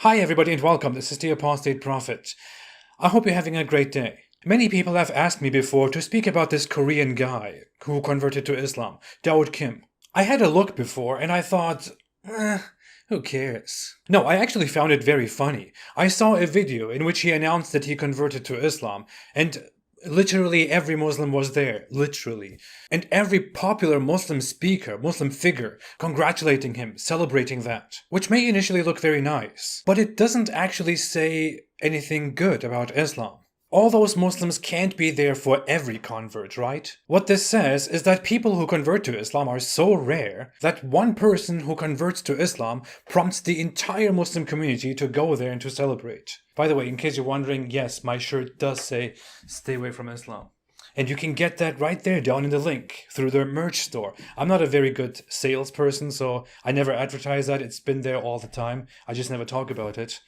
Hi everybody and welcome, this is the Apostate Prophet. I hope you're having a great day. Many people have asked me before to speak about this Korean guy who converted to Islam, Daud Kim. I had a look before and I thought, who cares? No, I actually found it very funny. I saw a video in which he announced that he converted to Islam and literally every Muslim was there, literally. And every popular Muslim speaker, Muslim figure, congratulating him, celebrating that. Which may initially look very nice, but it doesn't actually say anything good about Islam. All those Muslims can't be there for every convert, right? What this says is that people who convert to Islam are so rare that one person who converts to Islam prompts the entire Muslim community to go there and to celebrate. By the way, in case you're wondering, yes, my shirt does say, "Stay away from Islam." And you can get that right there down in the link through their merch store. I'm not a very good salesperson, so I never advertise that. It's been there all the time. I just never talk about it.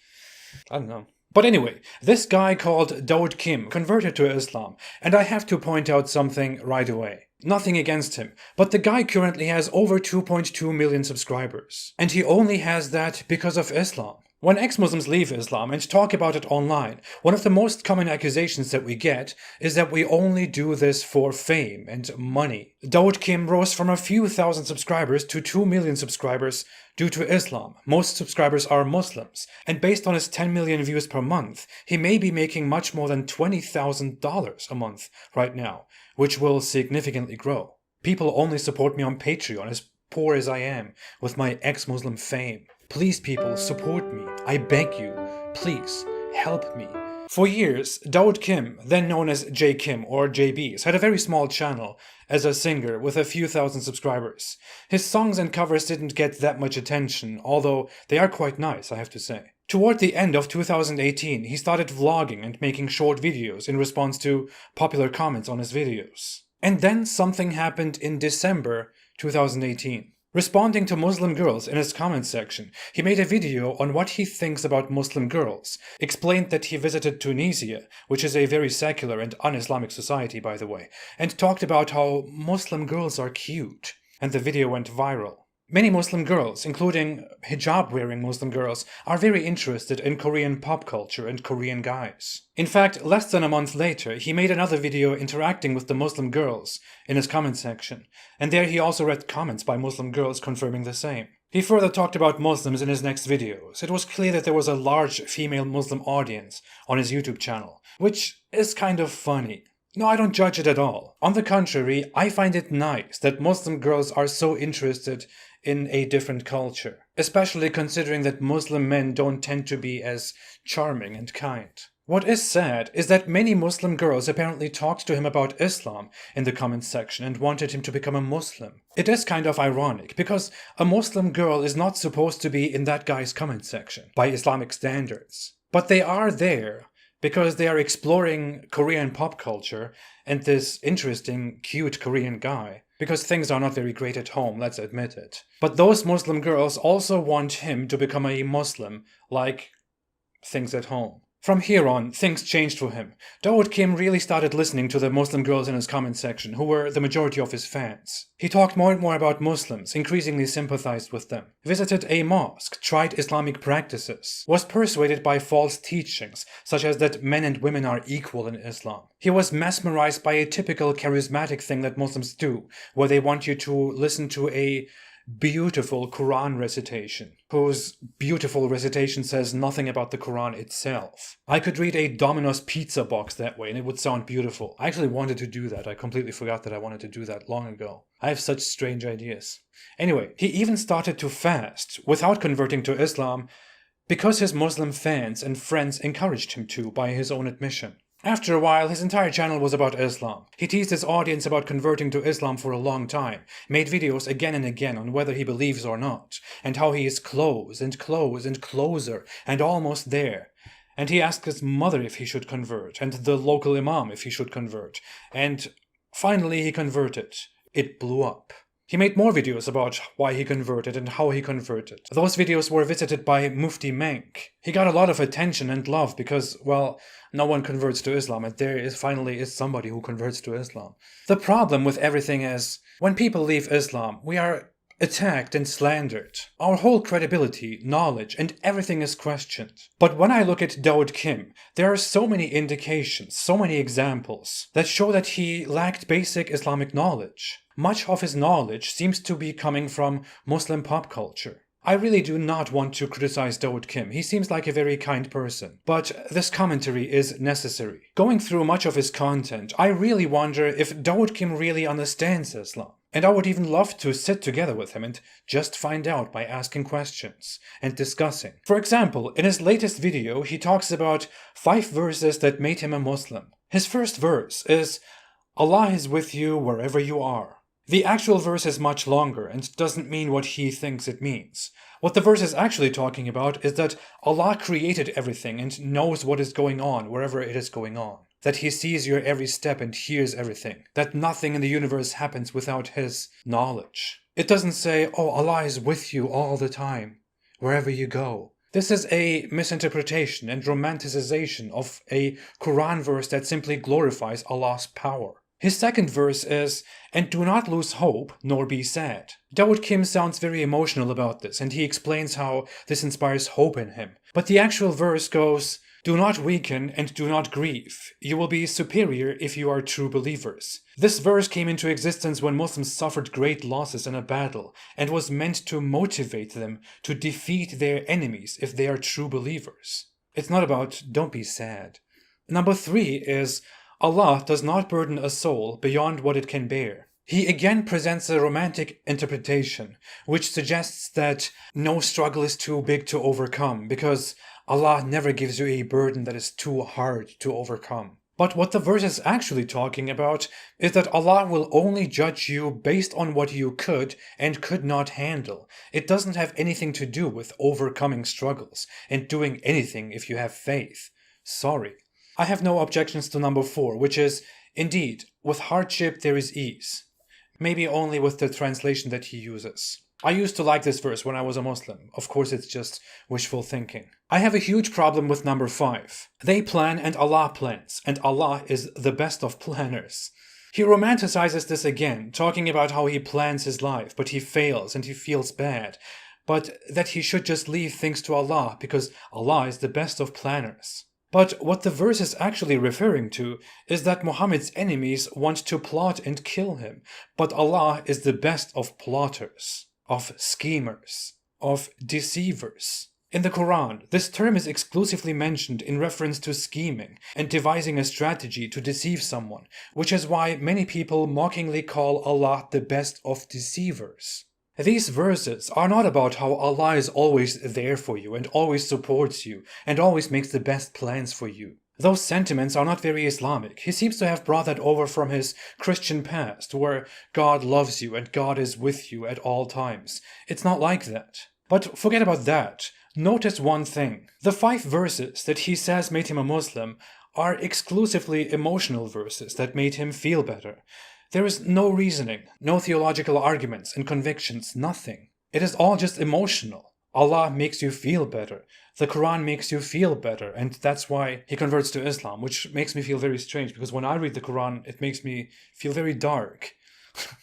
I don't know. But anyway, this guy called Daud Kim converted to Islam, and I have to point out something right away. Nothing against him, but the guy currently has over 2.2 million subscribers. And he only has that because of Islam. When ex-Muslims leave Islam and talk about it online, one of the most common accusations that we get is that we only do this for fame and money. Daud Kim rose from a few thousand subscribers to 2 million subscribers due to Islam. Most subscribers are Muslims, and based on his 10 million views per month, he may be making much more than $20,000 a month right now, which will significantly grow. People only support me on Patreon, as poor as I am, with my ex-Muslim fame. Please, people, support me. I beg you. Please, help me. For years, Daud Kim, then known as J. Kim or JBs, had a very small channel as a singer with a few thousand subscribers. His songs and covers didn't get that much attention, although they are quite nice, I have to say. Toward the end of 2018, he started vlogging and making short videos in response to popular comments on his videos. And then something happened in December 2018. Responding to Muslim girls in his comment section, he made a video on what he thinks about Muslim girls, explained that he visited Tunisia, which is a very secular and un-Islamic society, by the way, and talked about how Muslim girls are cute, and the video went viral. Many Muslim girls, including hijab-wearing Muslim girls, are very interested in Korean pop culture and Korean guys. In fact, less than a month later, he made another video interacting with the Muslim girls in his comment section, and there he also read comments by Muslim girls confirming the same. He further talked about Muslims in his next videos. It was clear that there was a large female Muslim audience on his YouTube channel, which is kind of funny. No, I don't judge it at all. On the contrary, I find it nice that Muslim girls are so interested in a different culture, especially considering that Muslim men don't tend to be as charming and kind. What is sad is that many Muslim girls apparently talked to him about Islam in the comments section and wanted him to become a Muslim. It is kind of ironic, because a Muslim girl is not supposed to be in that guy's comment section by Islamic standards. But they are there because they are exploring Korean pop culture and this interesting, cute Korean guy. Because things are not very great at home, let's admit it. But those Muslim girls also want him to become a Muslim, like things at home. From here on, things changed for him. Daud Kim really started listening to the Muslim girls in his comment section, who were the majority of his fans. He talked more and more about Muslims, increasingly sympathized with them, visited a mosque, tried Islamic practices, was persuaded by false teachings, such as that men and women are equal in Islam. He was mesmerized by a typical charismatic thing that Muslims do, where they want you to listen to a beautiful Quran recitation, whose beautiful recitation says nothing about the Quran itself. I could read a Domino's pizza box that way and it would sound beautiful. I actually wanted to do that. I completely forgot that I wanted to do that long ago. I have such strange ideas. Anyway, he even started to fast without converting to Islam because his Muslim fans and friends encouraged him to, by his own admission. After a while, his entire channel was about Islam. He teased his audience about converting to Islam for a long time, made videos again and again on whether he believes or not, and how he is close and close and closer and almost there. And he asked his mother if he should convert, and the local imam if he should convert, and finally he converted. It blew up. He made more videos about why he converted and how he converted. Those videos were visited by Mufti Menk. He got a lot of attention and love because, well, no one converts to Islam, and there finally is somebody who converts to Islam. The problem with everything is, when people leave Islam, we are attacked and slandered. Our whole credibility, knowledge, and everything is questioned. But when I look at Daud Kim, there are so many indications, so many examples that show that he lacked basic Islamic knowledge. Much of his knowledge seems to be coming from Muslim pop culture. I really do not want to criticize Daud Kim. He seems like a very kind person. But this commentary is necessary. Going through much of his content, I really wonder if Daud Kim really understands Islam. And I would even love to sit together with him and just find out by asking questions and discussing. For example, in his latest video, he talks about 5 verses that made him a Muslim. His first verse is, "Allah is with you wherever you are." The actual verse is much longer and doesn't mean what he thinks it means. What the verse is actually talking about is that Allah created everything and knows what is going on wherever it is going on. That he sees your every step and hears everything. That nothing in the universe happens without his knowledge. It doesn't say, oh, Allah is with you all the time, wherever you go. This is a misinterpretation and romanticization of a Quran verse that simply glorifies Allah's power. His second verse is, "And do not lose hope, nor be sad." Daud Kim sounds very emotional about this, and he explains how this inspires hope in him. But the actual verse goes, "Do not weaken and do not grieve. You will be superior if you are true believers." This verse came into existence when Muslims suffered great losses in a battle and was meant to motivate them to defeat their enemies if they are true believers. It's not about don't be sad. Number 3 is, Allah does not burden a soul beyond what it can bear. He again presents a romantic interpretation, which suggests that no struggle is too big to overcome, because Allah never gives you a burden that is too hard to overcome. But what the verse is actually talking about is that Allah will only judge you based on what you could and could not handle. It doesn't have anything to do with overcoming struggles and doing anything if you have faith. Sorry. I have no objections to number 4, which is, indeed, with hardship there is ease. Maybe only with the translation that he uses. I used to like this verse when I was a Muslim. Of course, it's just wishful thinking. I have a huge problem with number 5. They plan and Allah plans, and Allah is the best of planners. He romanticizes this again, talking about how he plans his life, but he fails and he feels bad. But that he should just leave things to Allah because Allah is the best of planners. But what the verse is actually referring to is that Muhammad's enemies want to plot and kill him, but Allah is the best of plotters, of schemers, of deceivers. In the Quran, this term is exclusively mentioned in reference to scheming and devising a strategy to deceive someone, which is why many people mockingly call Allah the best of deceivers. These verses are not about how Allah is always there for you and always supports you and always makes the best plans for you. Those sentiments are not very Islamic. He seems to have brought that over from his Christian past, where God loves you and God is with you at all times. It's not like that. But forget about that. Notice one thing. The 5 verses that he says made him a Muslim are exclusively emotional verses that made him feel better. There is no reasoning, no theological arguments and convictions, nothing. It is all just emotional. Allah makes you feel better. The Quran makes you feel better, and that's why he converts to Islam, which makes me feel very strange, because when I read the Quran, it makes me feel very dark.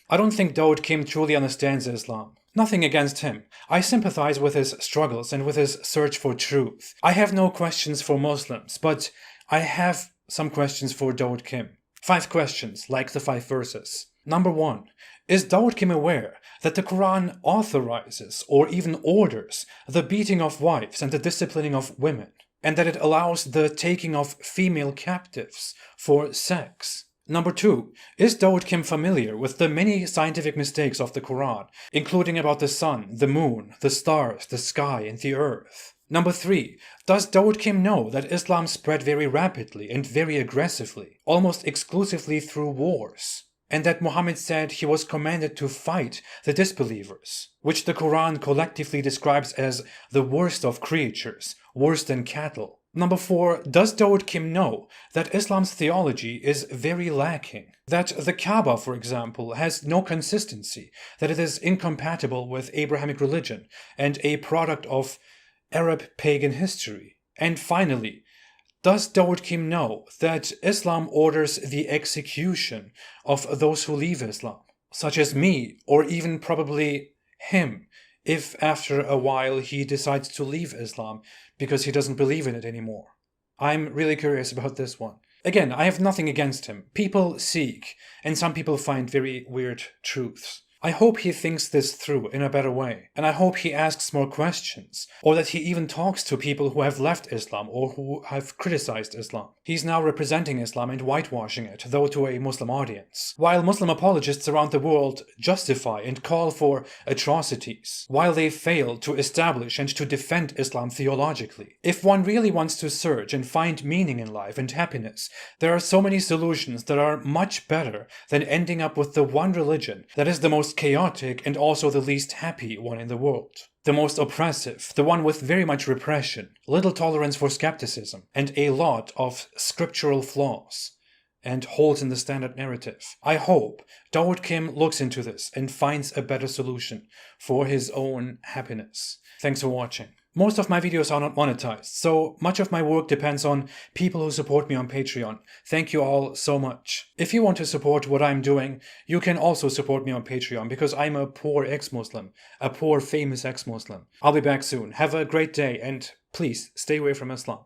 I don't think Daud Kim truly understands Islam. Nothing against him. I sympathize with his struggles and with his search for truth. I have no questions for Muslims, but I have some questions for Daud Kim. 5 questions, like the 5 verses. Number 1. Is Daud Kim aware that the Quran authorizes or even orders the beating of wives and the disciplining of women, and that it allows the taking of female captives for sex? Number 2. Is Daud Kim familiar with the many scientific mistakes of the Quran, including about the sun, the moon, the stars, the sky, and the earth? Number 3. Does Daud Kim know that Islam spread very rapidly and very aggressively, almost exclusively through wars? And that Muhammad said he was commanded to fight the disbelievers, which the Quran collectively describes as the worst of creatures, worse than cattle? Number 4. Does Daud Kim know that Islam's theology is very lacking? That the Kaaba, for example, has no consistency, that it is incompatible with Abrahamic religion and a product of Arab pagan history? And finally, does Daud Kim know that Islam orders the execution of those who leave Islam, such as me, or even probably him if after a while he decides to leave Islam because he doesn't believe in it anymore? I'm really curious about this one. Again, I have nothing against him. People seek, and some people find very weird truths. I hope he thinks this through in a better way, and I hope he asks more questions, or that he even talks to people who have left Islam or who have criticized Islam. He's now representing Islam and whitewashing it, though to a Muslim audience. While Muslim apologists around the world justify and call for atrocities, while they fail to establish and to defend Islam theologically. If one really wants to search and find meaning in life and happiness, there are so many solutions that are much better than ending up with the one religion that is the most chaotic and also the least happy one in the world. The most oppressive, the one with very much repression, little tolerance for skepticism, and a lot of scriptural flaws and holes in the standard narrative. I hope Daud Kim looks into this and finds a better solution for his own happiness. Thanks for watching. Most of my videos are not monetized, so much of my work depends on people who support me on Patreon. Thank you all so much. If you want to support what I'm doing, you can also support me on Patreon because I'm a poor ex-Muslim, a poor famous ex-Muslim. I'll be back soon. Have a great day and please stay away from Islam.